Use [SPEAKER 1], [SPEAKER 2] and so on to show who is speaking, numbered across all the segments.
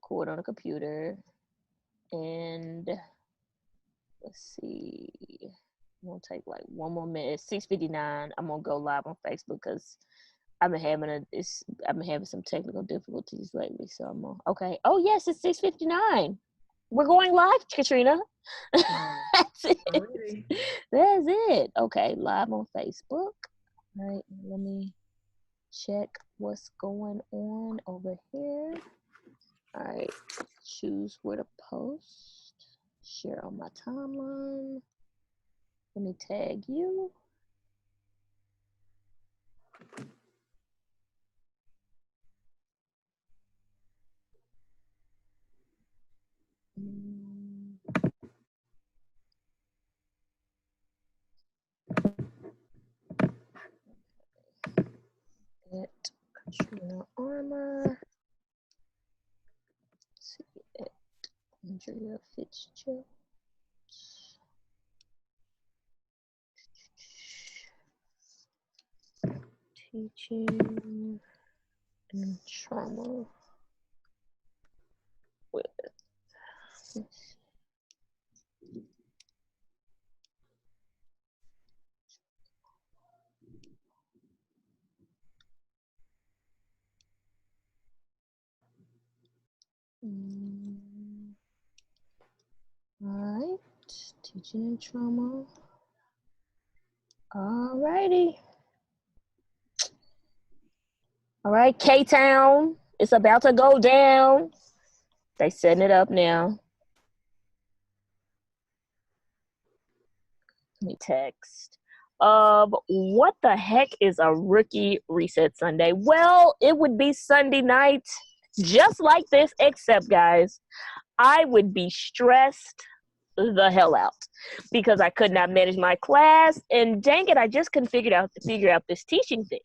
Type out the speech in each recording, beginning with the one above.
[SPEAKER 1] record on a computer. And let's see. I'm gonna take like one more minute. It's 6:59. I'm gonna go live on Facebook because I've been having some technical difficulties lately. So I'm gonna, okay. Oh yes, it's 6:59. We're going live, Katrina. That's it.
[SPEAKER 2] Alrighty.
[SPEAKER 1] That's it. Okay, live on Facebook. All right, let me check what's going on over here. All right, choose where to post. Share on my timeline. Let me tag you. At Katrina Armour. Let's see, at Andrea Fitzgerald. Teaching and trauma with. Alright, teaching and trauma. Alrighty. Alright, K-Town. It's about to go down. They setting it up now. Let me text. What the heck is a rookie reset Sunday? Well, it would be Sunday night, just like this, except guys, I would be stressed the hell out because I could not manage my class, and dang it, I just couldn't figure out this teaching thing.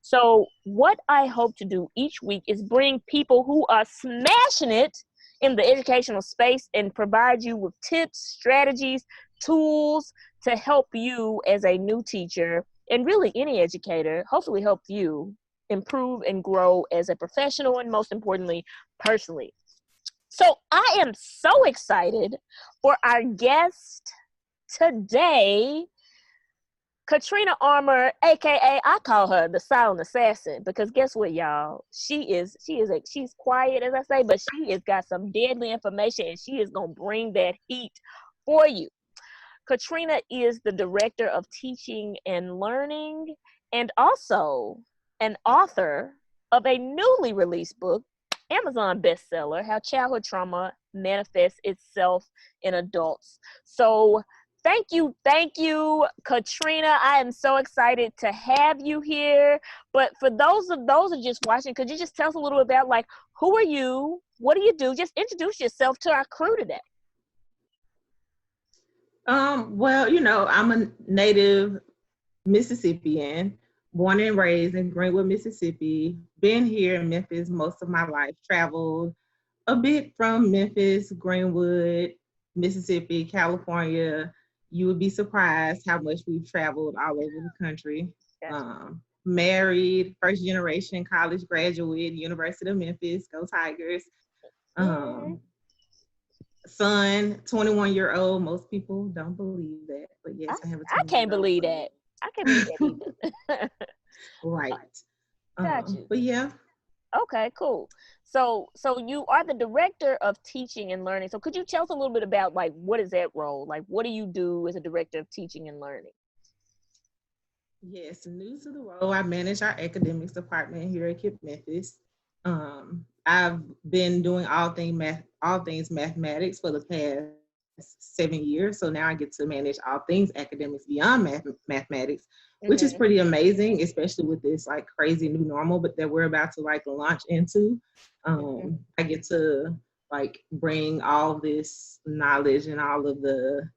[SPEAKER 1] So what I hope to do each week is bring people who are smashing it in the educational space and provide you with tips, strategies, tools to help you as a new teacher, and really any educator, hopefully help you improve and grow as a professional, and most importantly, personally. So I am so excited for our guest today, Katrina Armour, aka I call her the silent assassin, because guess what, y'all? She's quiet, as I say, but she has got some deadly information, and she is gonna bring that heat for you. Katrina is the director of teaching and learning, and also an author of a newly released book, Amazon bestseller, How Childhood Trauma Manifests Itself in Adults. So thank you, Katrina. I am so excited to have you here. But for those who are just watching, could you just tell us a little bit about, like, who are you? What do you do? Just introduce yourself to our crew today.
[SPEAKER 2] Well, I'm a native Mississippian, born and raised in Greenwood, Mississippi. Been here in Memphis most of my life. Traveled a bit from Memphis, Greenwood, Mississippi, California. You would be surprised how much we've traveled all over the country. Married, first generation college graduate, University of Memphis, go Tigers. Son, 21-year-old. Most people don't believe that, but yes, I have a 21-year-old.
[SPEAKER 1] I can't believe that. I can't believe that either.
[SPEAKER 2] Right.
[SPEAKER 1] Got you.
[SPEAKER 2] But yeah.
[SPEAKER 1] Okay, cool. So you are the director of teaching and learning. So could you tell us a little bit about, like, what is that role? Like, what do you do as a director of teaching and learning?
[SPEAKER 2] Yes, new to the role, I manage our academics department here at KIPP Memphis. I've been doing all things mathematics for the past 7 years. So now I get to manage all things academics beyond mathematics, which is pretty amazing, especially with this like crazy new normal, but that we're about to like launch into. I get to like bring all this knowledge and all of the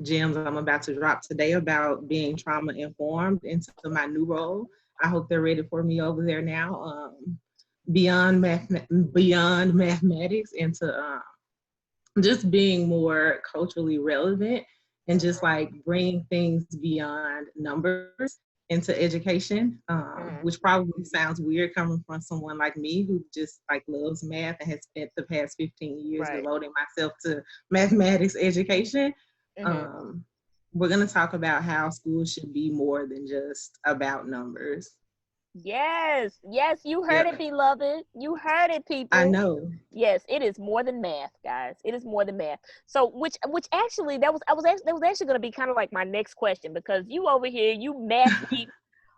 [SPEAKER 2] gems I'm about to drop today about being trauma informed into my new role. I hope they're ready for me over there now. Beyond mathematics into just being more culturally relevant and just like bringing things beyond numbers into education,
[SPEAKER 1] Mm-hmm.
[SPEAKER 2] which probably sounds weird coming from someone like me who just like loves math and has spent the past 15 years
[SPEAKER 1] Right.
[SPEAKER 2] devoting myself to mathematics education.
[SPEAKER 1] Mm-hmm.
[SPEAKER 2] Um, we're going to talk about how school should be more than just about numbers.
[SPEAKER 1] Yes, yes, you heard
[SPEAKER 2] Yep,
[SPEAKER 1] it, beloved. You heard it,
[SPEAKER 2] I
[SPEAKER 1] people.
[SPEAKER 2] know.
[SPEAKER 1] Yes, it is more than math, guys. It is more than math. So, which actually that was actually going to be kind of like my next question, because you over here, you mathlete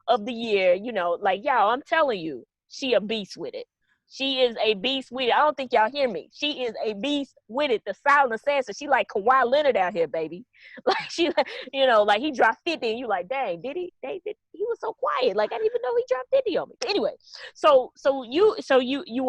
[SPEAKER 1] of the year, like y'all, I'm telling you, she a beast with it. She is a beast with it. I don't think y'all hear me. She is a beast with it. The silent assassin. She like Kawhi Leonard out here, baby. Like she, like he dropped 50, and you like, dang, did he? He was so quiet. Like I didn't even know he dropped 50 on me. But anyway, so you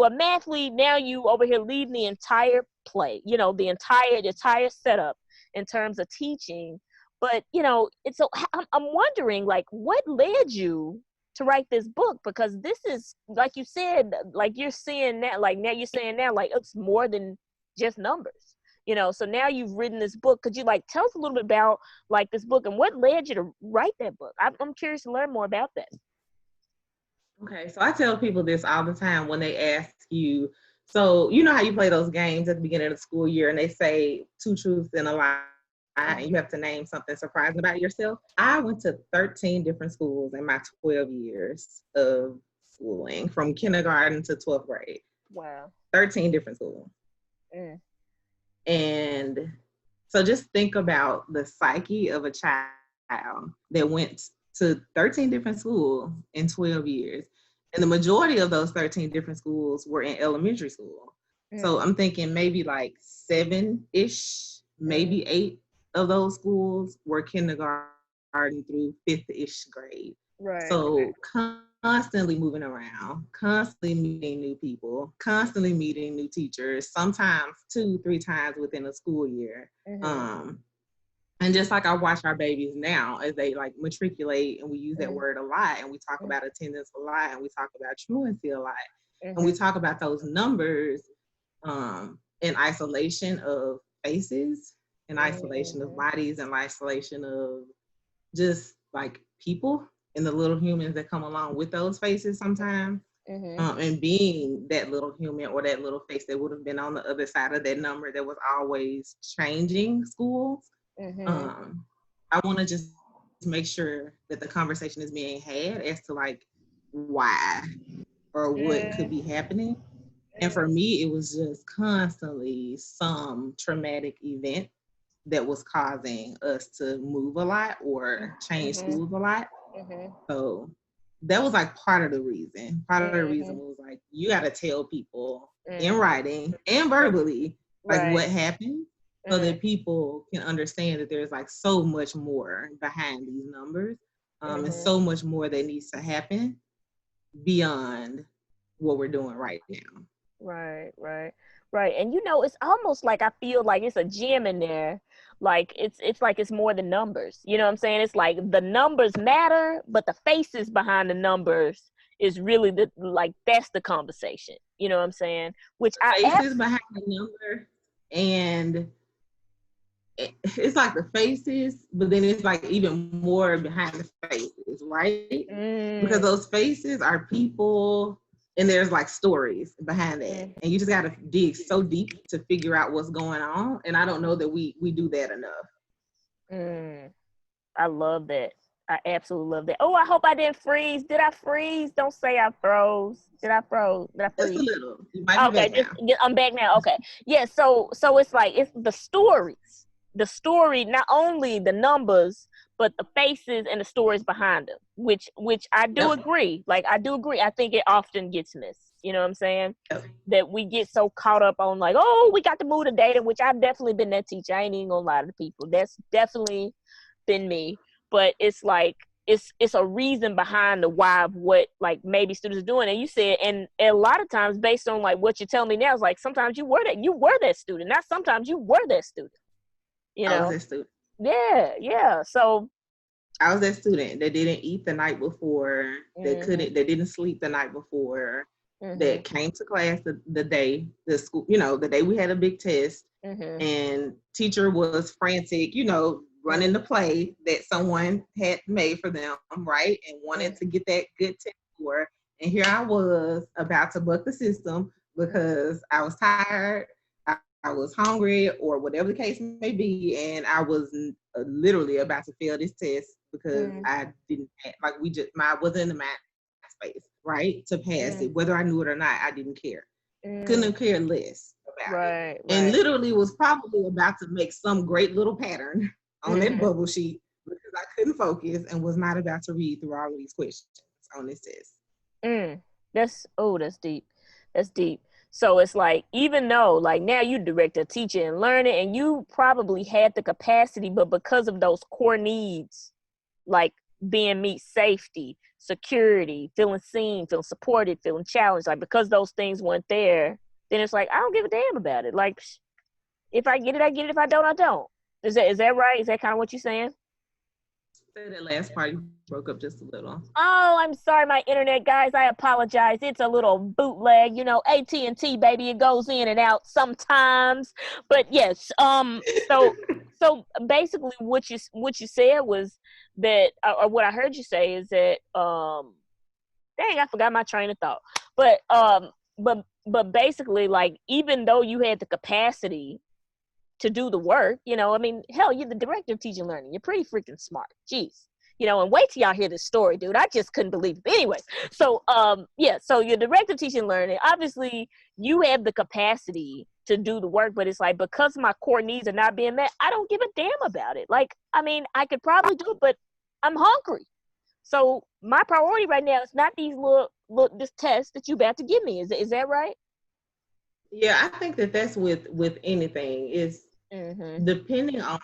[SPEAKER 1] a mathlete. Now you over here leading the entire play. The entire setup in terms of teaching. But it's so I'm wondering, like, what led you to write this book? Because this is, like you said, like you're seeing that, like now you're saying now, like it's more than just numbers. So now you've written this book. Could you like tell us a little bit about like this book and what led you to write that book? I'm curious to learn more about that.
[SPEAKER 2] Okay, so I tell people this all the time when they ask you, so you know how you play those games at the beginning of the school year and they say two truths and a lie, and you
[SPEAKER 1] Mm-hmm.
[SPEAKER 2] have to name something surprising about yourself. I went to 13 different schools in my 12 years of schooling, from kindergarten to 12th grade.
[SPEAKER 1] Wow.
[SPEAKER 2] 13 different schools.
[SPEAKER 1] Mm.
[SPEAKER 2] And so just think about the psyche of a child that went to 13 different schools in 12 years. And the majority of those 13 different schools were in elementary school. So
[SPEAKER 1] Mm.
[SPEAKER 2] I'm thinking maybe like 7-ish,
[SPEAKER 1] Mm.
[SPEAKER 2] maybe 8 of those schools were kindergarten through 5th-ish grade.
[SPEAKER 1] Right.
[SPEAKER 2] So constantly moving around, constantly meeting new people, constantly meeting new teachers, sometimes 2-3 times within a school year.
[SPEAKER 1] Mm-hmm.
[SPEAKER 2] Um, and just like I watch our babies now as they like matriculate, and we use that word a lot, and we talk about attendance a lot, and we talk about truancy a lot, and we
[SPEAKER 1] Mm-hmm.
[SPEAKER 2] talk about those numbers in isolation of faces, in isolation of
[SPEAKER 1] Mm-hmm.
[SPEAKER 2] bodies, in isolation of just like people and the little humans that come along with those faces sometimes.
[SPEAKER 1] Mm-hmm.
[SPEAKER 2] And being that little human or that little face that would have been on the other side of that number that was always changing schools.
[SPEAKER 1] Mm-hmm.
[SPEAKER 2] um, I want to just make sure that the conversation is being had as to like why or what could be happening. And for me, it was just constantly some traumatic event that was causing us to move a lot or change
[SPEAKER 1] Mm-hmm.
[SPEAKER 2] schools a lot.
[SPEAKER 1] Mm-hmm.
[SPEAKER 2] So that was like part of the reason. Part of the reason
[SPEAKER 1] Mm-hmm.
[SPEAKER 2] was like you got to tell people in
[SPEAKER 1] Mm-hmm.
[SPEAKER 2] writing and verbally like
[SPEAKER 1] Right.
[SPEAKER 2] what happened, so
[SPEAKER 1] Mm-hmm.
[SPEAKER 2] that people can understand that there's like so much more behind these numbers, and
[SPEAKER 1] Mm-hmm.
[SPEAKER 2] so much more that needs to happen beyond what we're doing right now.
[SPEAKER 1] Right, right, right. And it's almost like I feel like it's a gem in there. Like it's like it's more than numbers. You know what I'm saying? It's like the numbers matter, but the faces behind the numbers is really the like that's the conversation. You know what I'm saying? Which I
[SPEAKER 2] Faces behind the number, and it's like the faces, but then it's like even more behind the faces, right? Because
[SPEAKER 1] mm,
[SPEAKER 2] those faces are people, and there's like stories behind that,
[SPEAKER 1] mm,
[SPEAKER 2] and you just got to dig so deep to figure out what's going on. And I don't know that we do that enough.
[SPEAKER 1] mm. I love that. I absolutely love that. Oh, I hope I didn't freeze. Did I freeze? Don't say I froze. Did I froze? Did I
[SPEAKER 2] Just a
[SPEAKER 1] freeze?
[SPEAKER 2] little. You might be
[SPEAKER 1] Okay,
[SPEAKER 2] back now.
[SPEAKER 1] I'm back now. Okay, yeah. So it's like it's the stories, the story, not only the numbers, but the faces and the stories behind them. Which I do
[SPEAKER 2] Yep.
[SPEAKER 1] agree. Like I do agree. I think it often gets missed. You know what I'm saying?
[SPEAKER 2] Yep.
[SPEAKER 1] That we get so caught up on like, oh, we got to move the data. Which I've definitely been that teacher. I ain't even gonna lie to people. That's definitely been me. But it's like it's a reason behind the why of what like maybe students are doing. And you said, and a lot of times based on like what you're telling me now is like sometimes you were that student, not sometimes you were that student, you
[SPEAKER 2] I was
[SPEAKER 1] know.
[SPEAKER 2] that student.
[SPEAKER 1] Yeah, so
[SPEAKER 2] I was that student that didn't eat the night before,
[SPEAKER 1] mm-hmm,
[SPEAKER 2] that didn't sleep the night before,
[SPEAKER 1] mm-hmm,
[SPEAKER 2] that came to class the day the school, the day we had a big test,
[SPEAKER 1] mm-hmm,
[SPEAKER 2] and teacher was frantic, running the play that someone had made for them, right? And wanted to get that good test score. And here I was about to buck the system because I was tired, I was hungry, or whatever the case may be, and I was literally about to fail this test because I didn't I wasn't in the mind space, right, to pass it, whether I knew it or not. I didn't care, couldn't have cared less about it, and literally was probably about to make some great little pattern on that bubble sheet because I couldn't focus and was not about to read through all of these questions on this test.
[SPEAKER 1] That's deep. That's deep. So it's like, even though like now you direct a teacher and learning, and you probably had the capacity, but because of those core needs, like being meet safety, security, feeling seen, feeling supported, feeling challenged, like because those things weren't there, then it's like I don't give a damn about it. Like if I get it, I get it. If I don't, I don't. Is that right? Is that kind of what you're saying?
[SPEAKER 2] Say that last part, you broke up just a little.
[SPEAKER 1] Oh, I'm sorry, my internet guys. I apologize. It's a little bootleg, AT&T, baby. It goes in and out sometimes. But yes, so basically, what you said was that, or what I heard you say is that, dang, I forgot my train of thought. But basically, like, even though you had the capacity to do the work, I mean, hell, you're the director of teaching and learning. You're pretty freaking smart. Jeez. And wait till y'all hear this story, dude. I just couldn't believe it. But anyway, so so you're director of teaching and learning. Obviously, you have the capacity to do the work, but it's like, because my core needs are not being met, I don't give a damn about it. Like, I mean, I could probably do it, but I'm hungry. So my priority right now is not these little this test that you about to give me. Is that right?
[SPEAKER 2] Yeah, I think that's with anything is depending on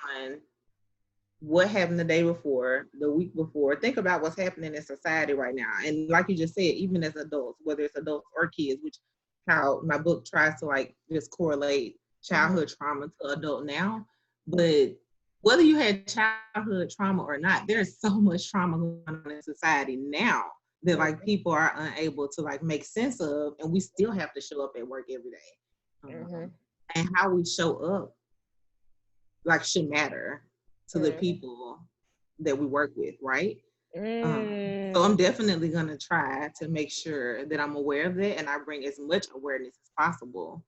[SPEAKER 2] what happened the day before, the week before. Think about what's happening in society right now. And like you just said, even as adults, whether it's adults or kids, which how my book tries to like just correlate childhood trauma to adult now. But whether you had childhood trauma or not, there's so much trauma going on in society now that like people are unable to like make sense of, and we still have to show up at work every day. And how we show up like should matter to the people that we work with, right? So I'm definitely going to try to make sure that I'm aware of that, and I bring as much awareness as possible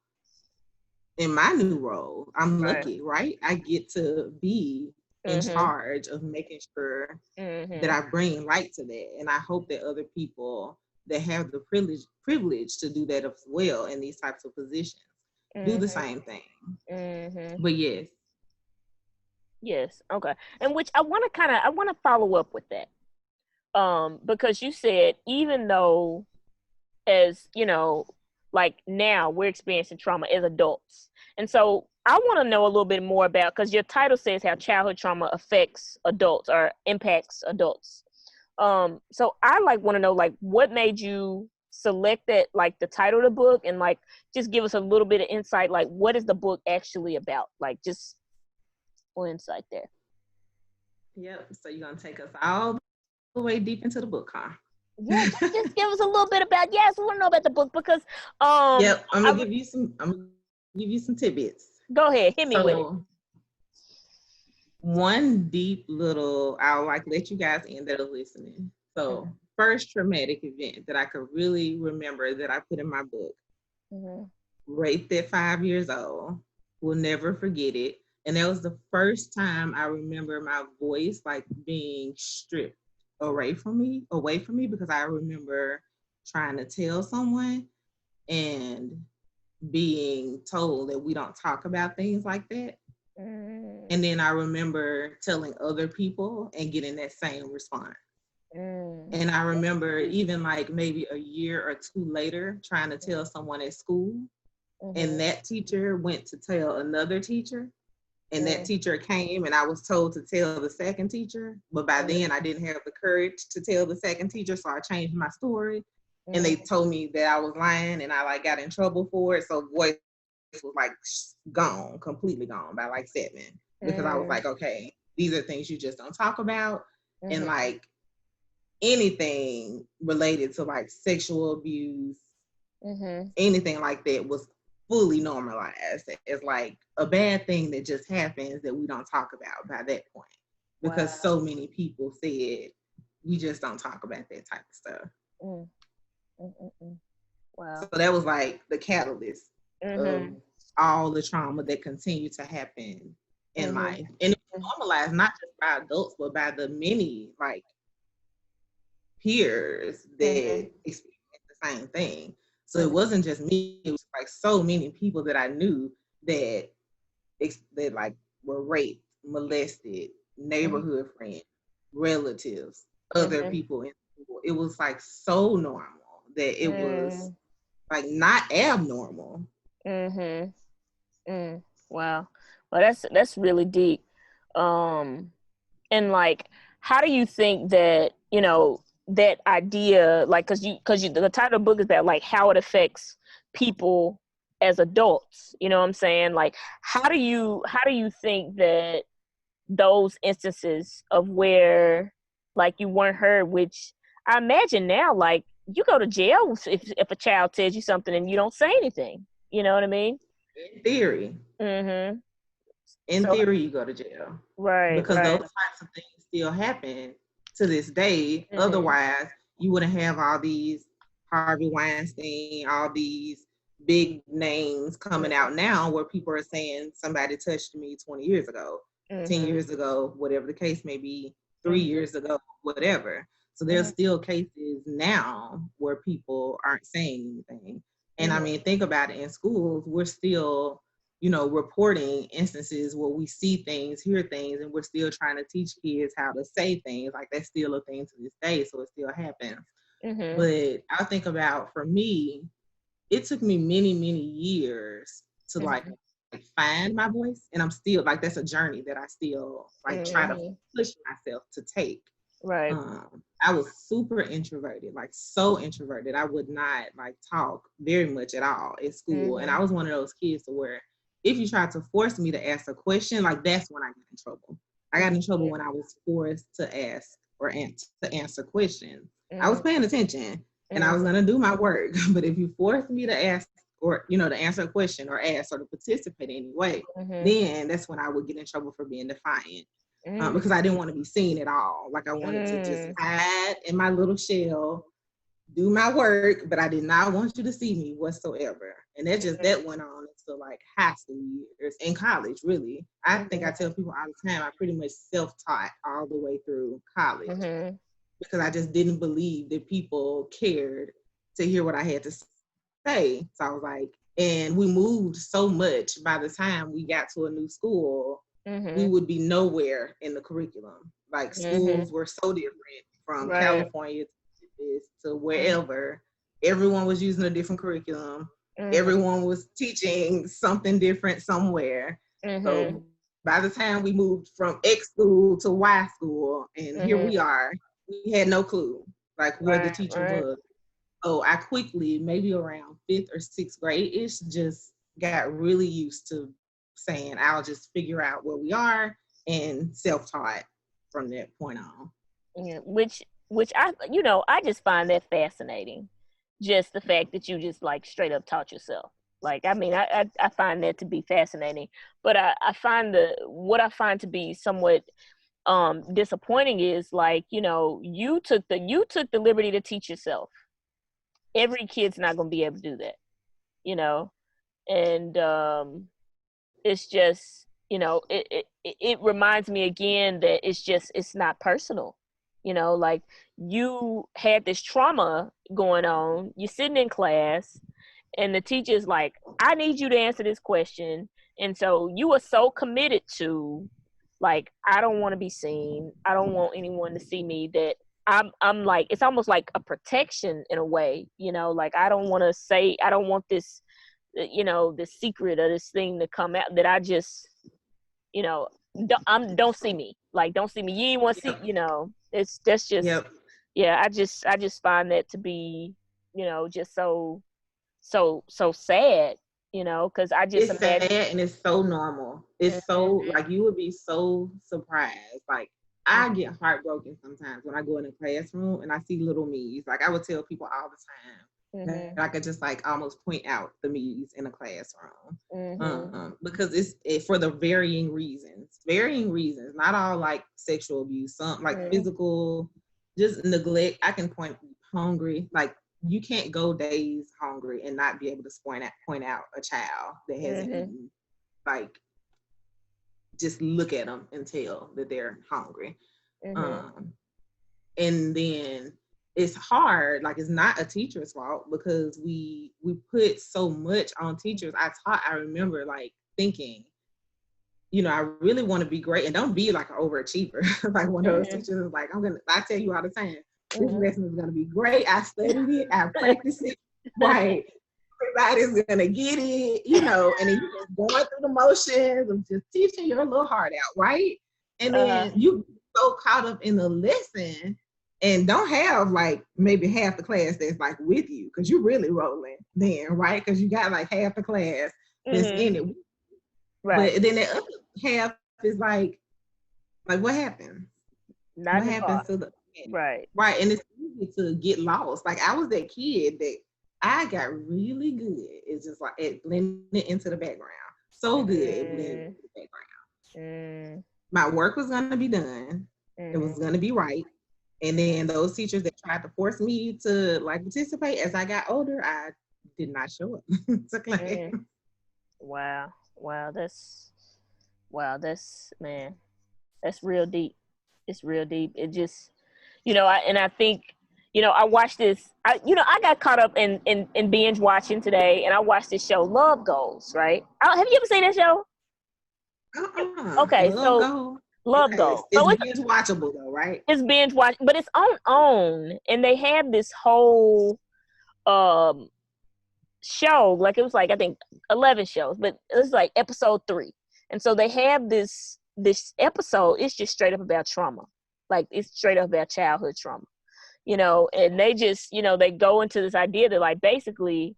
[SPEAKER 2] in my new role. I'm lucky, right? I get to be in charge of making sure that I bring light to that, and I hope that other people that have the privilege to do that as well in these types of positions do the same thing. But
[SPEAKER 1] yes, okay. And which I want to follow up with that, because you said, even though, as like now we're experiencing trauma as adults, and so I want to know a little bit more about, because your title says how childhood trauma affects adults or impacts adults. So I want to know, like, what made you select that, like the title of the book, and like just give us a little bit of insight, like what is the book actually about, like just more insight there.
[SPEAKER 2] Yep. So you're gonna take us all the way deep into the book, huh?
[SPEAKER 1] Yeah, just give us a little bit about. Yes, we want to know about the book, because
[SPEAKER 2] yep, I'm gonna give you some tidbits.
[SPEAKER 1] Go ahead, hit me with it.
[SPEAKER 2] One deep little, I'll like let you guys in that are listening. So first traumatic event that I could really remember that I put in my book, raped at 5 years old, will never forget it. And that was the first time I remember my voice like being stripped away from me, because I remember trying to tell someone and being told that we don't talk about things like that. And then I remember telling other people and getting that same response. And I remember even like maybe a year or two later trying to tell someone at school, and that teacher went to tell another teacher, and that teacher came and I was told to tell the second teacher, but by then I didn't have the courage to tell the second teacher, so I changed my story. And they told me that I was lying, and I like got in trouble for it. So voice was like gone, completely gone by like 7, because I was like, okay, these are things you just don't talk about. And like anything related to like sexual abuse, anything like that was fully normalized as like a bad thing that just happens that we don't talk about by that point. because
[SPEAKER 1] Wow.
[SPEAKER 2] so many people said we just don't talk about that type of stuff.
[SPEAKER 1] Mm, mm, mm, mm.
[SPEAKER 2] So
[SPEAKER 1] Wow.
[SPEAKER 2] that was like the catalyst of
[SPEAKER 1] Mhm.
[SPEAKER 2] all the trauma that continued to happen in
[SPEAKER 1] Mhm.
[SPEAKER 2] life. And it was normalized not just by adults, but by the many like peers that
[SPEAKER 1] Mhm.
[SPEAKER 2] experienced the same thing. So it
[SPEAKER 1] Mhm.
[SPEAKER 2] wasn't just me, it was like so many people that I knew that that like were raped, molested,
[SPEAKER 1] Mhm.
[SPEAKER 2] neighborhood friends, relatives, other
[SPEAKER 1] Mhm.
[SPEAKER 2] people in school. It was like so normal that it was
[SPEAKER 1] Mhm.
[SPEAKER 2] like not abnormal.
[SPEAKER 1] Mhm. Mm. Wow. Well, that's really deep. Um, and like, how do you think that that idea, like, because the title of the book is that, like, how it affects people as adults. You know what I'm saying? Like, how do you think that those instances of where, like, you weren't heard, which I imagine now, like, you go to jail if a child tells you something and you don't say anything. You know what I mean?
[SPEAKER 2] In theory,
[SPEAKER 1] Mhm.
[SPEAKER 2] in
[SPEAKER 1] So
[SPEAKER 2] theory, you go to jail
[SPEAKER 1] right,
[SPEAKER 2] because those
[SPEAKER 1] right.
[SPEAKER 2] types of things still happen to this day.
[SPEAKER 1] Mhm.
[SPEAKER 2] Otherwise, you wouldn't have all these Harvey Weinstein, all these big names coming
[SPEAKER 1] Mhm.
[SPEAKER 2] out now where people are saying somebody touched me 20 years ago, 10
[SPEAKER 1] Mhm.
[SPEAKER 2] years ago, whatever the case may be, 3 years
[SPEAKER 1] Mhm.
[SPEAKER 2] ago, whatever. So there's
[SPEAKER 1] Mhm.
[SPEAKER 2] still cases now where people aren't saying anything. And I
[SPEAKER 1] Mhm.
[SPEAKER 2] mean, think about it, in schools, we're still, reporting instances where we see things, hear things, and we're still trying to teach kids how to say things. Like that's still a thing to this day, so it still happens.
[SPEAKER 1] Mhm.
[SPEAKER 2] But I think about, for me, it took me many, many years to like
[SPEAKER 1] Mhm.
[SPEAKER 2] find my voice, and I'm still like that's a journey that I still like try to
[SPEAKER 1] Mhm.
[SPEAKER 2] push myself to take.
[SPEAKER 1] Right.
[SPEAKER 2] I was super introverted, like so introverted. I would not like talk very much at all at school. And I
[SPEAKER 1] Mhm.
[SPEAKER 2] was one of those kids to where if you tried to force me to ask a question, like that's when I got in trouble. I got in trouble when I was forced to ask or to answer questions. I was
[SPEAKER 1] Mhm.
[SPEAKER 2] paying attention and I was
[SPEAKER 1] Mhm.
[SPEAKER 2] gonna do my work. But if you forced me to ask or to answer a question or ask or to participate in any way,
[SPEAKER 1] Mhm.
[SPEAKER 2] then that's when I would get in trouble for being defiant,
[SPEAKER 1] Mhm.
[SPEAKER 2] because I didn't want to be seen at all. Like I wanted to just
[SPEAKER 1] Mhm.
[SPEAKER 2] hide in my little shell, do my work, but I did not want you to see me whatsoever. And that went on until like high school years and college, really. I think I tell people all the time I pretty much self-taught all the way through college
[SPEAKER 1] Mhm.
[SPEAKER 2] because I just didn't believe that people cared to hear what I had to say. So I was like, and we moved so much by the time we got to a new school, we
[SPEAKER 1] Mhm.
[SPEAKER 2] would be nowhere in the curriculum. Like
[SPEAKER 1] Mhm.
[SPEAKER 2] schools were so different from
[SPEAKER 1] Right.
[SPEAKER 2] California to
[SPEAKER 1] Mhm.
[SPEAKER 2] wherever. Everyone was using a different curriculum.
[SPEAKER 1] Mhm.
[SPEAKER 2] Everyone was teaching something different somewhere.
[SPEAKER 1] Mhm.
[SPEAKER 2] So by the time we moved from X school to Y school, and here
[SPEAKER 1] Mhm.
[SPEAKER 2] we are, we had no clue like where the
[SPEAKER 1] Right.
[SPEAKER 2] teacher
[SPEAKER 1] Right.
[SPEAKER 2] was. So I quickly, maybe around fifth or sixth grade ish, just got really used to saying, I'll just figure out where we are, and self taught from that point on.
[SPEAKER 1] Yeah. Which I just find that fascinating. Just the fact that you just, like, straight up taught yourself. Like, I mean, I find that to be fascinating. But I find what I find to be somewhat disappointing is, like, you took the liberty to teach yourself. Every kid's not going to be able to do that, you know and it's just, it reminds me again that it's not personal. Like, you had this trauma going on, you're sitting in class, and the teacher's like, I need you to answer this question. And so you are so committed to, like, I don't want to be seen, I don't want anyone to see me, that I'm like, it's almost like a protection in a way. Like, I don't want to say, I don't want this secret or this thing to come out, that I just, you know don't see me, like, don't see me, you ain't want to see,
[SPEAKER 2] Yep.
[SPEAKER 1] it's that's just,
[SPEAKER 2] Yep.
[SPEAKER 1] yeah, I just find that to be, just so sad, because I just
[SPEAKER 2] It's sad
[SPEAKER 1] imagine.
[SPEAKER 2] and it's so normal. It's so
[SPEAKER 1] Mhm,
[SPEAKER 2] like you would be so surprised. Like I get heartbroken sometimes when I go in a classroom and I see little me's. Like I would tell people all the time that
[SPEAKER 1] mhm,
[SPEAKER 2] I could just like almost point out the me's in a classroom,
[SPEAKER 1] mhm,
[SPEAKER 2] because it's for the varying reasons. varying reasons, not all like sexual abuse, some like
[SPEAKER 1] Mm-hmm.
[SPEAKER 2] physical, just neglect. I can point hungry, like you can't go days hungry and not be able to point out a child that hasn't
[SPEAKER 1] Mm-hmm.
[SPEAKER 2] eaten. Like just look at them and tell that they're hungry.
[SPEAKER 1] Mm-hmm.
[SPEAKER 2] Um, and then it's hard, like it's not a teacher's fault because we put so much on teachers. I remember like thinking, you know, I really want to be great and don't be like an overachiever. Like one of those
[SPEAKER 1] Mm-hmm.
[SPEAKER 2] teachers is like, I tell you all the time, this
[SPEAKER 1] Mm-hmm.
[SPEAKER 2] lesson is gonna be great. I studied it, I practiced it, right. Everybody's gonna get it, you know, and then you're just going through the motions of just teaching your little heart out, right? And
[SPEAKER 1] Uh-huh.
[SPEAKER 2] then you so caught up in the lesson and don't have like maybe half the class that's like with you because you're really rolling then, right? Because you got like half the class that's
[SPEAKER 1] Mm-hmm.
[SPEAKER 2] in it.
[SPEAKER 1] Right.
[SPEAKER 2] But then the other half is like what happened?
[SPEAKER 1] Not
[SPEAKER 2] What
[SPEAKER 1] in the car.
[SPEAKER 2] happens to the
[SPEAKER 1] Right.
[SPEAKER 2] right? And it's easy to get lost. Like I was that kid that I got really good. It's just like it blended into the background. So good it blended
[SPEAKER 1] Mm-hmm.
[SPEAKER 2] into the background.
[SPEAKER 1] Mm-hmm.
[SPEAKER 2] My work was gonna be done. It was
[SPEAKER 1] Mm-hmm.
[SPEAKER 2] gonna be right. And then those teachers that tried to force me to like participate as I got older, I did not show up to class.
[SPEAKER 1] Mm-hmm. Wow. Wow. That's man. That's real deep. It's real deep. It just, I think, I watched this. I got caught up in binge watching today, and I watched this show, Love Goals. Right? Have you ever seen that show? Okay,
[SPEAKER 2] Love
[SPEAKER 1] so
[SPEAKER 2] go.
[SPEAKER 1] Love
[SPEAKER 2] Okay,
[SPEAKER 1] Goals.
[SPEAKER 2] it's
[SPEAKER 1] So
[SPEAKER 2] binge watchable though, right?
[SPEAKER 1] it's binge watch, but it's on OWN, and they have this whole um show. Like it was like I think 11 shows, but it was like episode 3, and so they have this episode. It's just straight up about trauma, like it's straight up about childhood trauma, and they just they go into this idea that like basically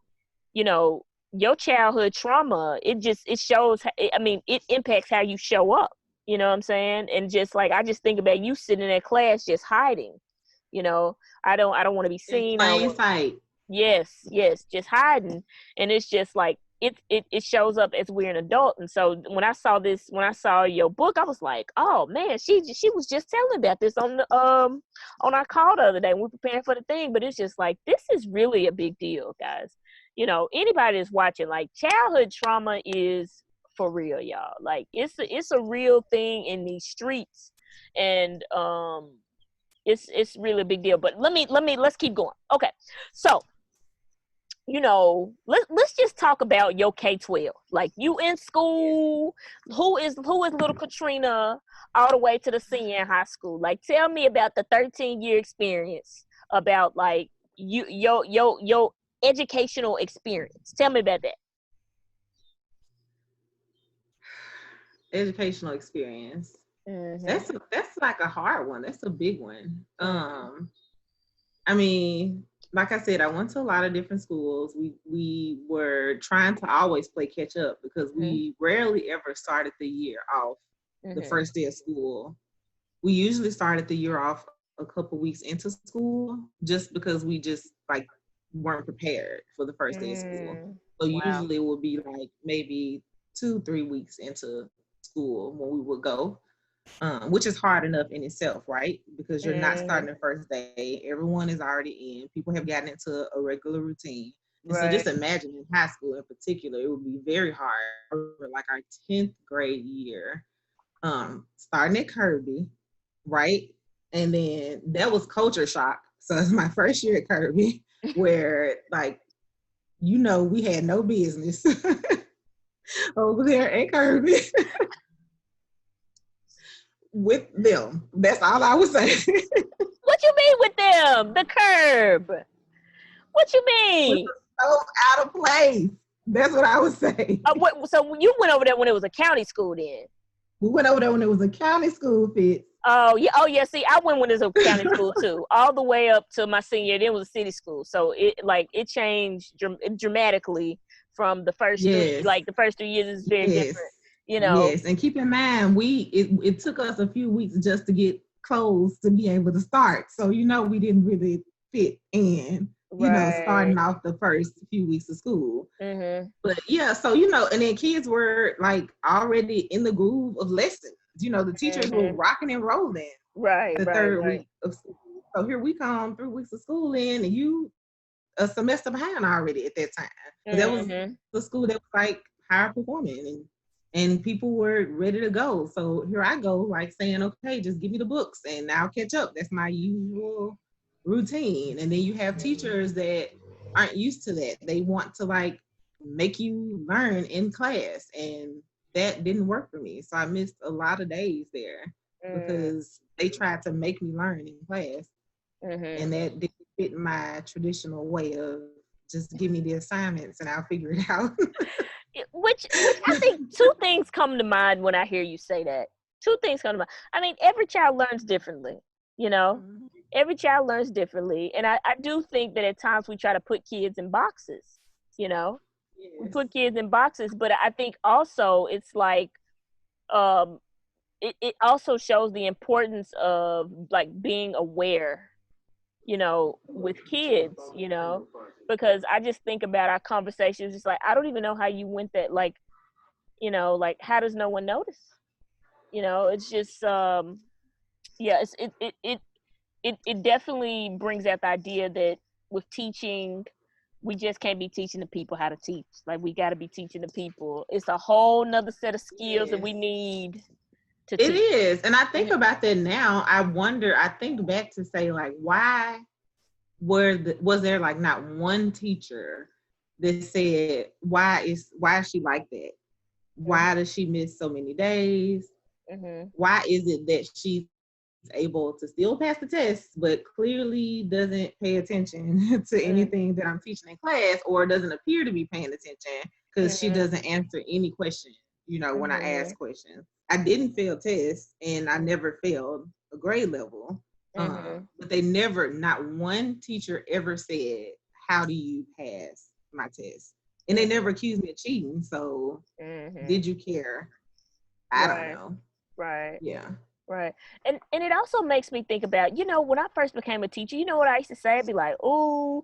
[SPEAKER 1] you know your childhood trauma, it shows. I mean, it impacts how you show up. You know what I'm saying? And just like I just think about you sitting in that class just hiding. You know, I don't want to be
[SPEAKER 2] In
[SPEAKER 1] seen. I don't
[SPEAKER 2] plain
[SPEAKER 1] want.
[SPEAKER 2] sight.
[SPEAKER 1] Yes, yes, just hiding, and it's just like it shows up as we're an adult. And so when I saw your book, I was like, oh man, she was just telling about this on the on our call the other day when we were preparing for the thing. But it's just like this is really a big deal, guys. Anybody that's watching, like childhood trauma is for real, y'all. Like it's a real thing in these streets, and it's really a big deal. But let's keep going. Okay, so let's just talk about your K-12. Like you in school, who is little Katrina all the way to the senior in high school? Like tell me about the 13-year experience, about like your educational experience. Tell me about that.
[SPEAKER 2] Educational experience.
[SPEAKER 1] Mm-hmm.
[SPEAKER 2] That's like a hard one. That's a big one.
[SPEAKER 1] Mm-hmm.
[SPEAKER 2] I mean, like I said, I went to a lot of different schools. We were trying to always play catch up because we rarely ever started the year off the
[SPEAKER 1] Mm-hmm.
[SPEAKER 2] first day of school. We usually started the year off a couple weeks into school just because we just like weren't prepared for the first day of school.
[SPEAKER 1] Mm-hmm.
[SPEAKER 2] So
[SPEAKER 1] Wow.
[SPEAKER 2] usually it would be like maybe 2-3 weeks into school when we would go, which is hard enough in itself, right? Because you're not
[SPEAKER 1] Mm-hmm.
[SPEAKER 2] starting the first day. Everyone is already in. People have gotten into a regular routine. And so
[SPEAKER 1] Right.
[SPEAKER 2] just imagine in high school in particular, it would be very hard. For like our 10th grade year, starting at Kirby, right? And then that was culture shock. So it's my first year at Kirby where like, we had no business over there at Kirby with them. That's all I was saying.
[SPEAKER 1] What you mean with them? The curb. What you
[SPEAKER 2] Was
[SPEAKER 1] mean?
[SPEAKER 2] so out of place. That's what I was saying.
[SPEAKER 1] So you went over there when it was a county school then?
[SPEAKER 2] We went over there when it was a county school fit.
[SPEAKER 1] Oh yeah, oh yeah. See, I went when it was a county school too, all the way up to my senior year. Then it was a city school, so it changed dramatically from the first three.
[SPEAKER 2] Yes,
[SPEAKER 1] Like the first 3 years is very
[SPEAKER 2] yes,
[SPEAKER 1] different,
[SPEAKER 2] yes. And keep in mind, it took us a few weeks just to get clothes to be able to start. So we didn't really fit in.
[SPEAKER 1] Right.
[SPEAKER 2] Starting off the first few weeks of school.
[SPEAKER 1] Mhm.
[SPEAKER 2] But yeah, so and then kids were like already in the groove of lessons. The teachers were rocking and rolling
[SPEAKER 1] Right,
[SPEAKER 2] the
[SPEAKER 1] right,
[SPEAKER 2] third
[SPEAKER 1] right.
[SPEAKER 2] week of school. So here we come, 3 weeks of school in, and you a semester behind already at that time. Because that was
[SPEAKER 1] Mm-hmm.
[SPEAKER 2] the school that was like higher performing, and people were ready to go. So here I go, like saying, okay, just give me the books and I'll catch up. That's my usual routine. And then you have teachers that aren't used to that. They want to like make you learn in class, and that didn't work for me. So I missed a lot of days there because they tried to make me learn in class, and
[SPEAKER 1] Mm-hmm.
[SPEAKER 2] that didn't fit my traditional way of just give me the assignments and I'll figure it out.
[SPEAKER 1] Which I think two things come to mind when I hear you say that. Two things come to mind. I mean, every child learns differently, you know.
[SPEAKER 2] Mhm.
[SPEAKER 1] Every child learns differently, and I do think that at times we try to put kids in boxes. You know, we
[SPEAKER 2] Yes.
[SPEAKER 1] put kids in boxes, but I think also it's like um, it also shows the importance of like being aware, with kids, because I just think about our conversations. It's like I don't even know how you went that, like, like how does no one notice? It's just yeah, it definitely brings out the idea that with teaching, we just can't be teaching the people how to teach. Like we got to be teaching the people. It's a whole nother set of skills that
[SPEAKER 2] Yes.
[SPEAKER 1] we need to
[SPEAKER 2] It
[SPEAKER 1] teach.
[SPEAKER 2] is. And I think
[SPEAKER 1] Mhm.
[SPEAKER 2] about that now. I think back to say, like, why was there like not one teacher that said, why is she like that? Why does she miss so many days?
[SPEAKER 1] Mhm.
[SPEAKER 2] Why is it that she's able to still pass the test, but clearly doesn't pay attention to
[SPEAKER 1] Mhm.
[SPEAKER 2] anything that I'm teaching in class, or doesn't appear to be paying attention because she
[SPEAKER 1] Mhm.
[SPEAKER 2] doesn't answer any question, when I
[SPEAKER 1] Mhm.
[SPEAKER 2] ask questions. I didn't fail tests and I never failed a grade level.
[SPEAKER 1] Mhm.
[SPEAKER 2] But they never, not one teacher ever said, how do you pass my test? And they never
[SPEAKER 1] Mhm.
[SPEAKER 2] accused me of cheating. So
[SPEAKER 1] Mhm.
[SPEAKER 2] did you care? I don't
[SPEAKER 1] Right.
[SPEAKER 2] know.
[SPEAKER 1] Right.
[SPEAKER 2] Yeah.
[SPEAKER 1] Right. And it also makes me think about, when I first became a teacher, you know what I used to say? I'd be like, "Oh,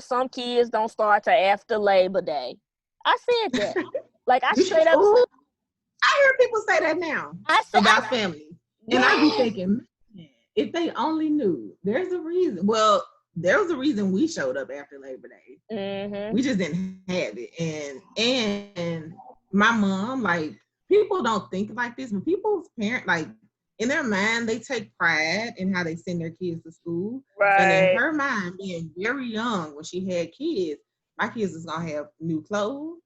[SPEAKER 1] some kids don't start till after Labor Day." I said that. Like I
[SPEAKER 2] You should,
[SPEAKER 1] straight up said,
[SPEAKER 2] oh, I hear people say that now
[SPEAKER 1] I
[SPEAKER 2] about family. And I be
[SPEAKER 1] yes.
[SPEAKER 2] thinking, man, if they only knew, there's a reason. Well, there was a reason we showed up after Labor Day.
[SPEAKER 1] Mhm.
[SPEAKER 2] We just didn't have it. And my mom, like, people don't think like this, but people's parent, like, in their mind, they take pride in how they send their kids to school. And in
[SPEAKER 1] Right.
[SPEAKER 2] her mind, being very young when she had kids, my kids was gonna have new clothes,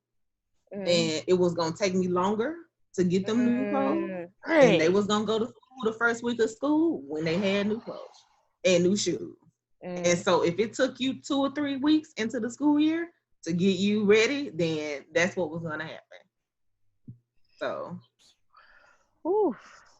[SPEAKER 1] Mhm.
[SPEAKER 2] and it was gonna take me longer to get them new clothes. And they
[SPEAKER 1] Right.
[SPEAKER 2] was gonna go to school the first week of school when they had new clothes and new shoes. And
[SPEAKER 1] Mm.
[SPEAKER 2] so if it took you 2 or 3 weeks into the school year to get you ready, then that's what was gonna happen. So
[SPEAKER 1] Ooh,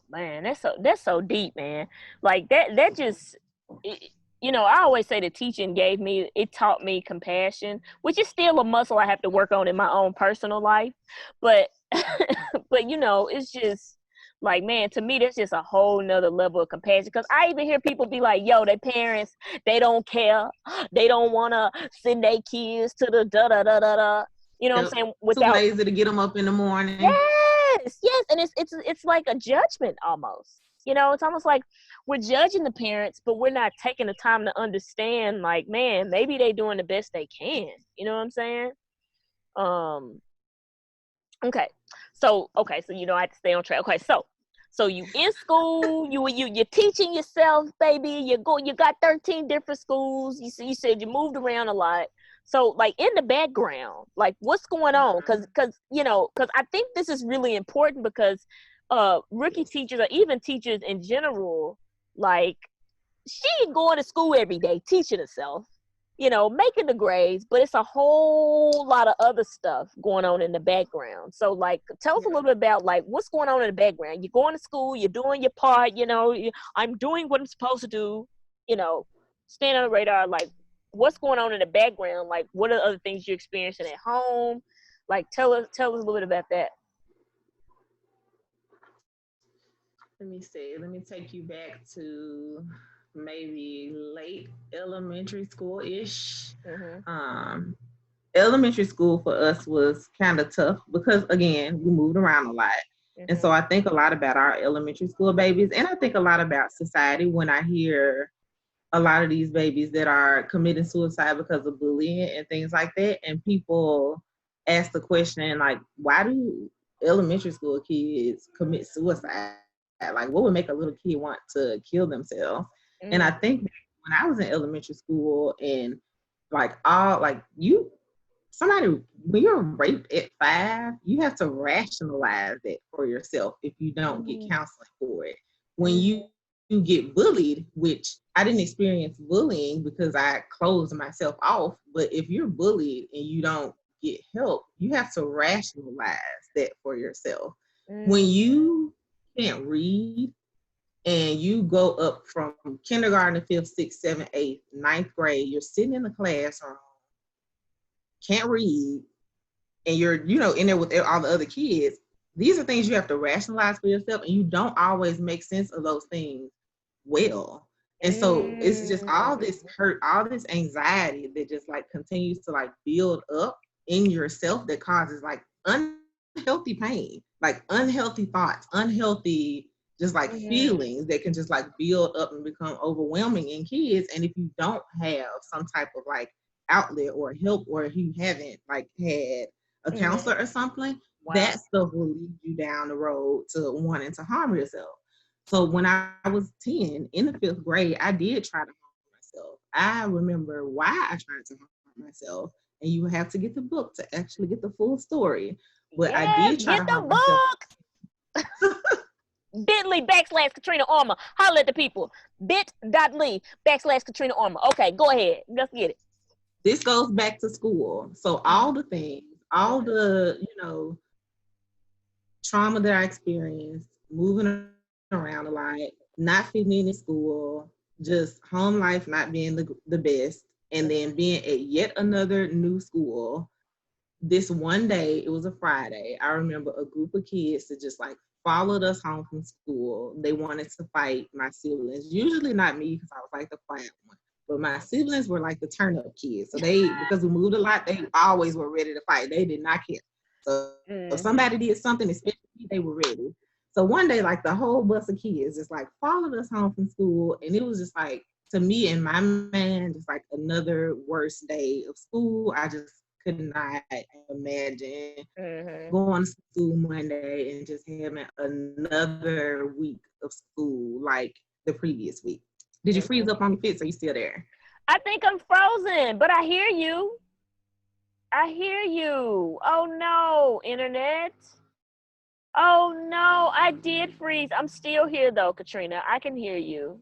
[SPEAKER 1] man, that's so deep, man. Like that just it, I always say the teaching it taught me compassion, which is still a muscle I have to work on in my own personal life. But but it's just like, man, to me that's just a whole nother level of compassion. Because I even hear people be like, yo, their parents, they don't care. They don't wanna send their kids to the da da da da da. You know what I'm
[SPEAKER 2] yep,
[SPEAKER 1] saying?
[SPEAKER 2] too
[SPEAKER 1] Without
[SPEAKER 2] lazy to get them up in the morning.
[SPEAKER 1] Yes, yes, and it's like a judgment almost. It's almost like we're judging the parents, but we're not taking the time to understand. Like, man, maybe they doing the best they can. You know what I'm saying? Um. Okay, so I have to stay on track. Okay, so you in school, you're teaching yourself, baby. You got 13 different schools. You said you moved around a lot. So like in the background, like what's going on? Because I think this is really important because rookie
[SPEAKER 2] Yes.
[SPEAKER 1] teachers or even teachers in general, like she ain't going to school every day teaching herself, making the grades, but it's a whole lot of other stuff going on in the background. So, like, tell us a little
[SPEAKER 2] Yeah.
[SPEAKER 1] bit about like what's going on in the background. You're going to school, you're doing your part, I'm doing what I'm supposed to do, you know, staying on the radar. Like, what's going on in the background? Like, what are other things you're experiencing at home? Like, tell us a little bit about that.
[SPEAKER 2] Let me see. Let me take you back to maybe late elementary school ish.
[SPEAKER 1] Mhm.
[SPEAKER 2] Um, Elementary school for us was kind of tough because again we moved around a lot. And so I think a lot about our elementary school babies, and I think a lot about society when I hear a lot of these babies that are committing suicide because of bullying and things like that. And people ask the question, like, why do elementary school kids commit suicide? Like, what would make a little kid want to kill themselves? And I think when I was in elementary school and like all like you somebody when you're raped at 5, you have to rationalize that for yourself if you don't get counseling for it. When you get bullied, which I didn't experience bullying because I closed myself off, but if you're bullied and you don't get help, you have to rationalize that for yourself. When you can't read and you go up from kindergarten to 5th, 6th, 7th, 8th, 9th grade, you're sitting in the classroom, can't read, and you're, in there with all the other kids, these are things you have to rationalize for yourself, and you don't always make sense of those things well. And so it's just all this hurt, all this anxiety that just like continues to like build up in yourself that causes like unhealthy pain, like unhealthy thoughts, unhealthy just like feelings that can just like build up and become overwhelming in kids. And if you don't have some type of like outlet or help, or if you haven't like had a counselor or something, that stuff will lead you down the road to wanting to harm yourself. So when I was 10 in the 5th grade, I did try to harm myself. I remember why I tried to harm myself, and you have to get the book to actually get the full story. But I did try to harm myself.
[SPEAKER 1] bit.ly/Katrina Armour. Holler at the people. bit.ly/Katrina Armour. Okay, go ahead. Let's get it.
[SPEAKER 2] This goes back to school. So all the things, all the, trauma that I experienced, moving around a lot, not fitting in school, just home life not being the best, and then being at yet another new school. This one day, it was a Friday, I remember a group of kids that just like followed us home from school. They wanted to fight my siblings, usually not me because I was like the quiet one, but my siblings were like the turn up kids. So because we moved a lot, they always were ready to fight. They did not care. So if somebody did something, especially they were ready. So one day, like the whole bus of kids just like followed us home from school. And it was just like, to me and my man, just like another worst day of school. I just could not imagine going to school Monday and just having another week of school like the previous week. Did you freeze up on me, Fitz? Are you still there?
[SPEAKER 1] I think I'm frozen, but I hear you. I hear you. Oh no, internet. Oh no, I did freeze. I'm still here though, Katrina. I can hear you.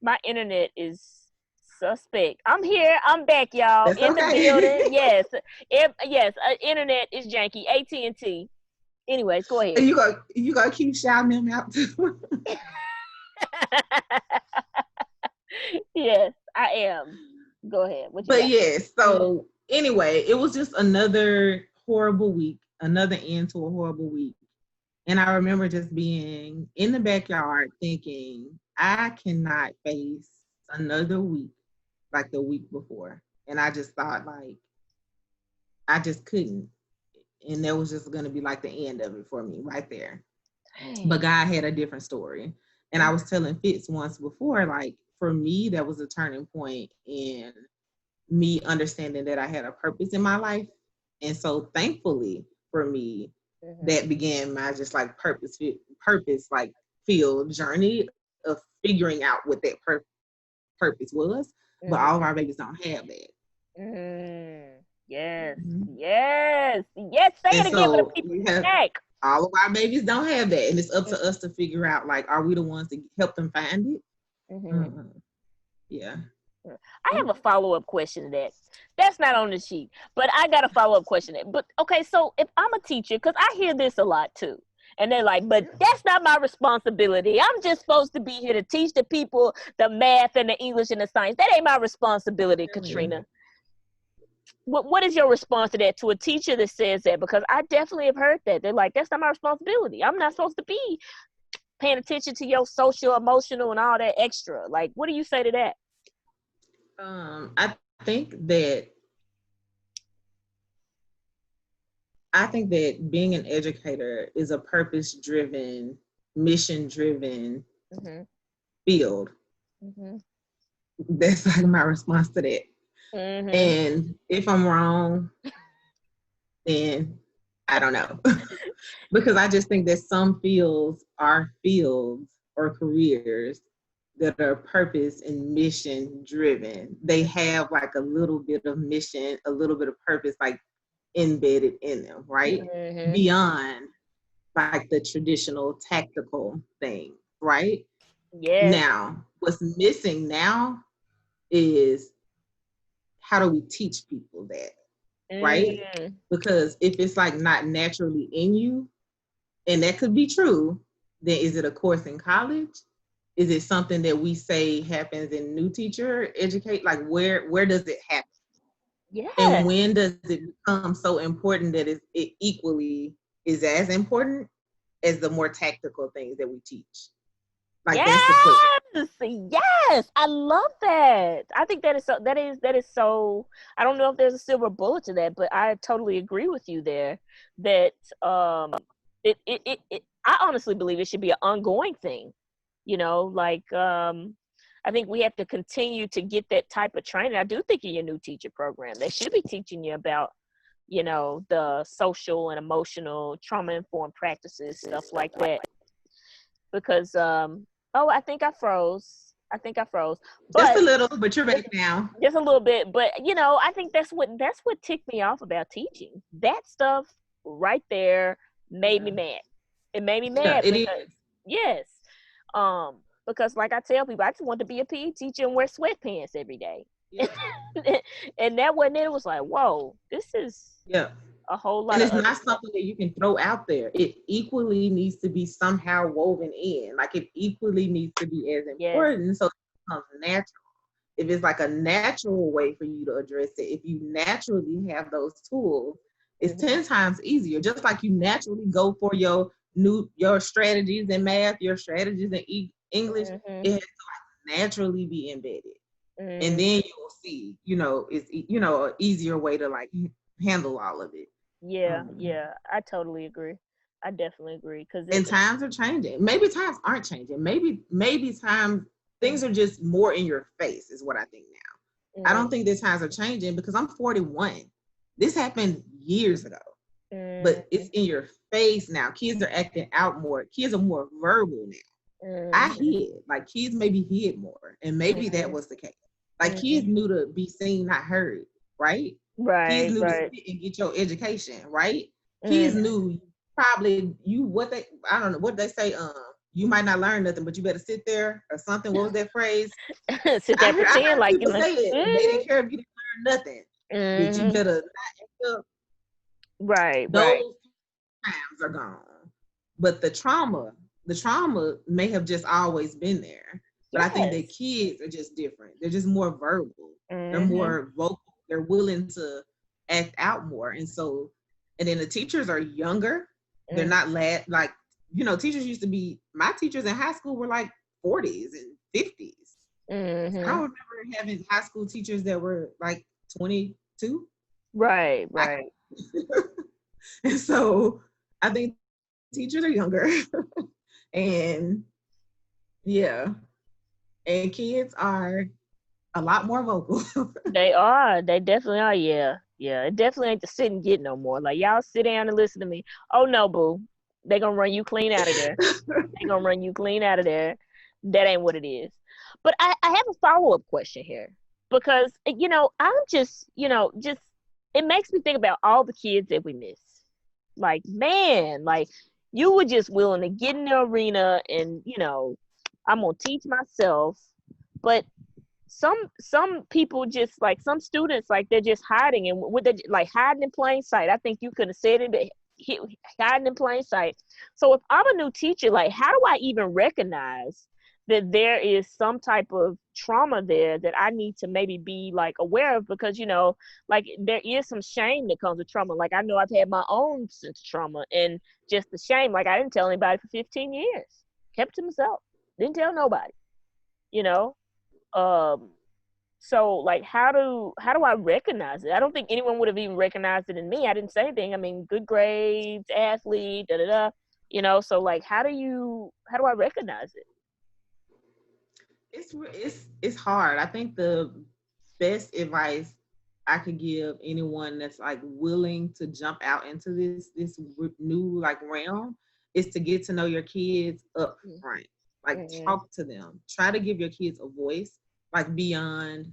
[SPEAKER 1] My internet is suspect. I'm here. I'm back, y'all.
[SPEAKER 2] That's
[SPEAKER 1] in
[SPEAKER 2] okay.
[SPEAKER 1] The building. Yes. Yes, internet is janky. AT&T. Anyways, go ahead.
[SPEAKER 2] You gonna keep shouting them out too?
[SPEAKER 1] Yes, I am. Go ahead.
[SPEAKER 2] Yes, so anyway, it was just another horrible week, another end to a horrible week. And I remember just being in the backyard thinking, I cannot face another week like the week before. And I just thought like, I just couldn't. And that was just going to be like the end of it for me right there. Dang. But God had a different story. And I was telling Fitz once before, like for me, that was a turning point in me understanding that I had a purpose in my life. And so thankfully for me, that began my just like purpose like field journey of figuring out what that purpose was. But all of our babies don't have that.
[SPEAKER 1] Yes. Yes. Say it again for the people back.
[SPEAKER 2] All of our babies don't have that. And it's up to us to figure out, like, are we the ones to help them find it? Yeah.
[SPEAKER 1] I have a follow-up question to that. That's not on the sheet, but I got a follow-up question. But okay, so if I'm a teacher, because I hear this a lot too, and they're like, but that's not my responsibility. I'm just supposed to be here to teach the people the math and the English and the science. That ain't my responsibility, Katrina. What is your response to that, to a teacher that says that? Because I definitely have heard that. They're like, that's not my responsibility. I'm not supposed to be paying attention to your social, emotional, and all that extra. Like, what do you say to that?
[SPEAKER 2] I think that I think that being an educator is a purpose driven, mission driven
[SPEAKER 1] Mm-hmm.
[SPEAKER 2] field.
[SPEAKER 1] Mm-hmm.
[SPEAKER 2] That's like my response to that.
[SPEAKER 1] Mm-hmm.
[SPEAKER 2] And if I'm wrong, then I don't know. Because I just think that some fields are fields or careers that are purpose and mission driven. They have like a little bit of mission, a little bit of purpose, like embedded in them, right?
[SPEAKER 1] Mm-hmm.
[SPEAKER 2] Beyond like the traditional tactical thing, right?
[SPEAKER 1] Yes.
[SPEAKER 2] Now, what's missing now is how do we teach people that, right?
[SPEAKER 1] Mm-hmm.
[SPEAKER 2] Because if it's like not naturally in you, and that could be true, then is it a course in college? Is it something that we say happens in new teacher educate? Like where does it happen? And
[SPEAKER 1] Yes.
[SPEAKER 2] when does it become so important that it equally is as important as the more tactical things that we teach? Like that's the question.
[SPEAKER 1] Yes. Yes. I love that. I think that is so, I don't know if there's a silver bullet to that, but I totally agree with you there that I honestly believe it should be an ongoing thing. Like I think we have to continue to get that type of training. I do think in your new teacher program, they should be teaching you about, the social and emotional trauma informed practices, stuff like that. Because oh, I think I froze.
[SPEAKER 2] Just
[SPEAKER 1] But
[SPEAKER 2] a little, but you're back now.
[SPEAKER 1] just a little bit. But I think that's what ticked me off about teaching. That stuff right there made me
[SPEAKER 2] Yeah.
[SPEAKER 1] mad. It made me
[SPEAKER 2] Yeah,
[SPEAKER 1] mad
[SPEAKER 2] it
[SPEAKER 1] because
[SPEAKER 2] is.
[SPEAKER 1] yes. Because like I tell people, I just want to be a PE teacher and wear sweatpants every day.
[SPEAKER 2] Yeah.
[SPEAKER 1] And that wasn't it. It was like, whoa, this is
[SPEAKER 2] Yeah.
[SPEAKER 1] a whole
[SPEAKER 2] And
[SPEAKER 1] lot of
[SPEAKER 2] it's
[SPEAKER 1] other
[SPEAKER 2] not
[SPEAKER 1] stuff.
[SPEAKER 2] something that you can throw out there. It equally needs to be somehow woven in. Like it equally needs to be as
[SPEAKER 1] Yes.
[SPEAKER 2] important so it becomes natural. If it's like a natural way for you to address it, if you naturally have those tools, it's
[SPEAKER 1] Hmm.
[SPEAKER 2] 10 times easier. Just like you naturally go for your strategies in math, your strategies in English,
[SPEAKER 1] Hmm.
[SPEAKER 2] it has to naturally be embedded. And
[SPEAKER 1] Hmm.
[SPEAKER 2] then you will see, it's an easier way to like handle all of it.
[SPEAKER 1] Yeah,
[SPEAKER 2] Um,
[SPEAKER 1] yeah, I totally agree. I definitely agree because
[SPEAKER 2] and times are changing. Maybe times aren't changing. Maybe times
[SPEAKER 1] mm,
[SPEAKER 2] things are just more in your face is what I think now. I
[SPEAKER 1] mm,
[SPEAKER 2] don't think the times are changing because I'm 41. This happened years ago, but it's
[SPEAKER 1] mm,
[SPEAKER 2] in your face now. Kids are acting out more. Kids are more verbal now. I
[SPEAKER 1] mm,
[SPEAKER 2] hid, like kids maybe hid more, and maybe that
[SPEAKER 1] mm,
[SPEAKER 2] was the case. Like kids
[SPEAKER 1] mm.
[SPEAKER 2] knew to be seen, not heard, right? Kids
[SPEAKER 1] Right,
[SPEAKER 2] knew to
[SPEAKER 1] right.
[SPEAKER 2] sit and get your education, right? Kids
[SPEAKER 1] Mm.
[SPEAKER 2] knew probably you what they I don't know what they say. You might not learn nothing, but you better sit there or something. What was that phrase?
[SPEAKER 1] Sit there,
[SPEAKER 2] I
[SPEAKER 1] pretend
[SPEAKER 2] heard
[SPEAKER 1] like you
[SPEAKER 2] people
[SPEAKER 1] know.
[SPEAKER 2] say it. They
[SPEAKER 1] Hmm.
[SPEAKER 2] didn't care if you didn't learn nothing. That you
[SPEAKER 1] Hmm.
[SPEAKER 2] better not act up.
[SPEAKER 1] Right, right.
[SPEAKER 2] Those times are gone. But the trauma may have just always been there. But I think that
[SPEAKER 1] Yes.
[SPEAKER 2] kids are just different. They're just more verbal. They're
[SPEAKER 1] Hmm.
[SPEAKER 2] more vocal. They're willing to act out more. And then the teachers are younger. They're
[SPEAKER 1] Mm.
[SPEAKER 2] not like, teachers used to be, my teachers in high school were like 40s and 50s. I don't
[SPEAKER 1] Hmm.
[SPEAKER 2] remember having high school teachers that were like 22.
[SPEAKER 1] Right,
[SPEAKER 2] I,
[SPEAKER 1] right.
[SPEAKER 2] and so I think teachers are younger. And yeah, and kids are a lot more vocal.
[SPEAKER 1] They are. They definitely are. Yeah, yeah. It definitely ain't the sit and get no more. Like y'all sit down and listen to me. Oh no, boo. They gonna run you clean out of there. They gonna run you clean out of there. That ain't what it is. But I have a follow up question here because I'm just it makes me think about all the kids that we miss. Like man, like you were just willing to get in the arena and I'm gonna teach myself, but some people just like some students like they're just hiding and with the like hiding in plain sight. I think you could have said it, but hiding in plain sight. So if I'm a new teacher, like how do I even recognize that there is some type of trauma there that I need to maybe be like aware of? Because like there is some shame that comes with trauma. Like I know I've had my own sense of trauma and just the shame. Like I didn't tell anybody for 15 years, kept it to myself, didn't tell nobody, you know. um So like how do I recognize it? I don't think anyone would have even recognized it in me. I didn't say anything. I mean, good grades, athlete, da da da. So like how do I recognize it?
[SPEAKER 2] It's hard. I think the best advice I could give anyone that's like willing to jump out into this new like realm is to get to know your kids up front. Like
[SPEAKER 1] Mm-hmm.
[SPEAKER 2] talk to them. Try to give your kids a voice like beyond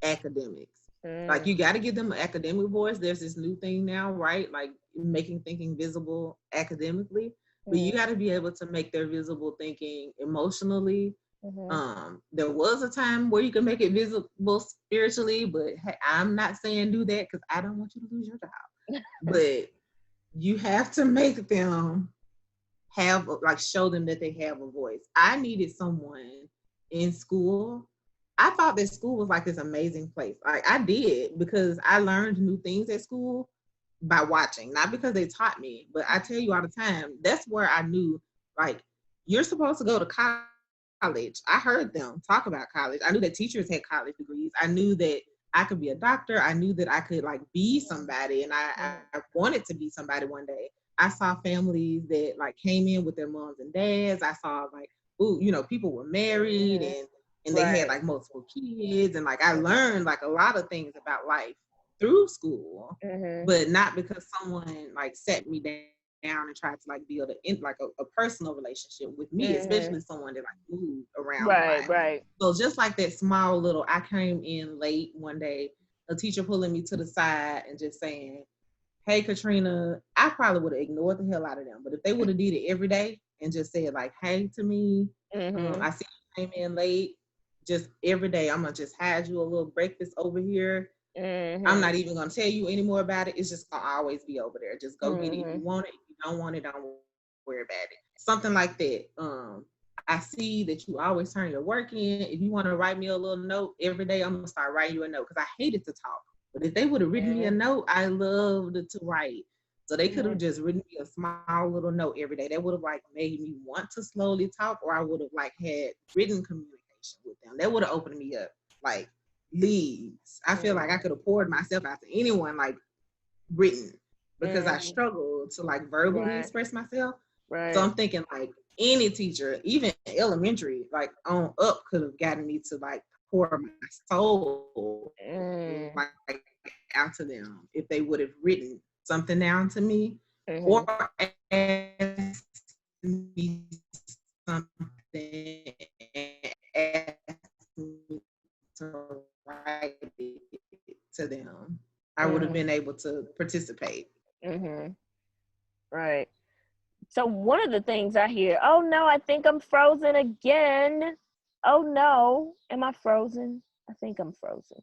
[SPEAKER 2] academics. Like
[SPEAKER 1] Mm-hmm.
[SPEAKER 2] you got to give them an academic voice. There's this new thing now, right? Like making thinking visible academically, but you got to be able to make their visible thinking emotionally.
[SPEAKER 1] Mm-hmm.
[SPEAKER 2] There was a time where you could make it visible spiritually, but hey, I'm not saying do that because I don't want you to lose your job. But you have to make them have like show them that they have a voice. I needed someone in school. I thought that school was like this amazing place. Like I did because I learned new things at school by watching, not because they taught me. But I tell you all the time, that's where I knew like you're supposed to go to college. I heard them talk about college. I knew that teachers had college degrees. I knew that I could be a doctor. I knew that I could like be somebody, and I wanted to be somebody one day. I saw families that like came in with their moms and dads. I saw like, ooh, people were married and they had
[SPEAKER 1] Right.
[SPEAKER 2] like multiple kids, and like I learned like a lot of things about life through school,
[SPEAKER 1] Mm-hmm.
[SPEAKER 2] but not because someone like sat me down and tried to like build a personal relationship with me,
[SPEAKER 1] Mm-hmm.
[SPEAKER 2] especially someone that like moved around a
[SPEAKER 1] Right,
[SPEAKER 2] lot.
[SPEAKER 1] right.
[SPEAKER 2] So just like that small little, I came in late one day, a teacher pulling me to the side and just saying, "Hey, Katrina," I probably would have ignored the hell out of them. But if they would have did it every day and just said like, "Hey," to me,
[SPEAKER 1] Mm-hmm.
[SPEAKER 2] I see you came in late. Just every day, I'm gonna just hide you a little breakfast over here. I'm
[SPEAKER 1] Mm-hmm.
[SPEAKER 2] not even gonna tell you any more about it. It's just gonna always be over there. Just go get it if
[SPEAKER 1] Mm-hmm.
[SPEAKER 2] you want it. If you don't want it, don't worry about it. Something like that. I see that you always turn your work in. If you want to write me a little note every day, I'm gonna start writing you a note because I hated to talk. But if they would have written me a note, I loved to write. So they could
[SPEAKER 1] Mm-hmm.
[SPEAKER 2] have just written me a small little note every day. That would have like made me want to slowly talk, or I would have like had written communication with them. That would have opened me up. Like leads. I feel like I could have poured myself out to anyone like written because I
[SPEAKER 1] Mm-hmm.
[SPEAKER 2] struggled to like verbally
[SPEAKER 1] Right,
[SPEAKER 2] express myself. So
[SPEAKER 1] right.
[SPEAKER 2] I'm thinking like any teacher, even elementary, like on up could have gotten me to like pour my soul
[SPEAKER 1] Mm-hmm.
[SPEAKER 2] like out to them if they would have written something down to me
[SPEAKER 1] Mm-hmm.
[SPEAKER 2] or asked me something and asked me to write it to them. I would have
[SPEAKER 1] Mm-hmm.
[SPEAKER 2] been able to participate.
[SPEAKER 1] Mm-hmm. Right. So one of the things I hear, oh no, I think I'm frozen again. Oh no, am I frozen? I think I'm frozen.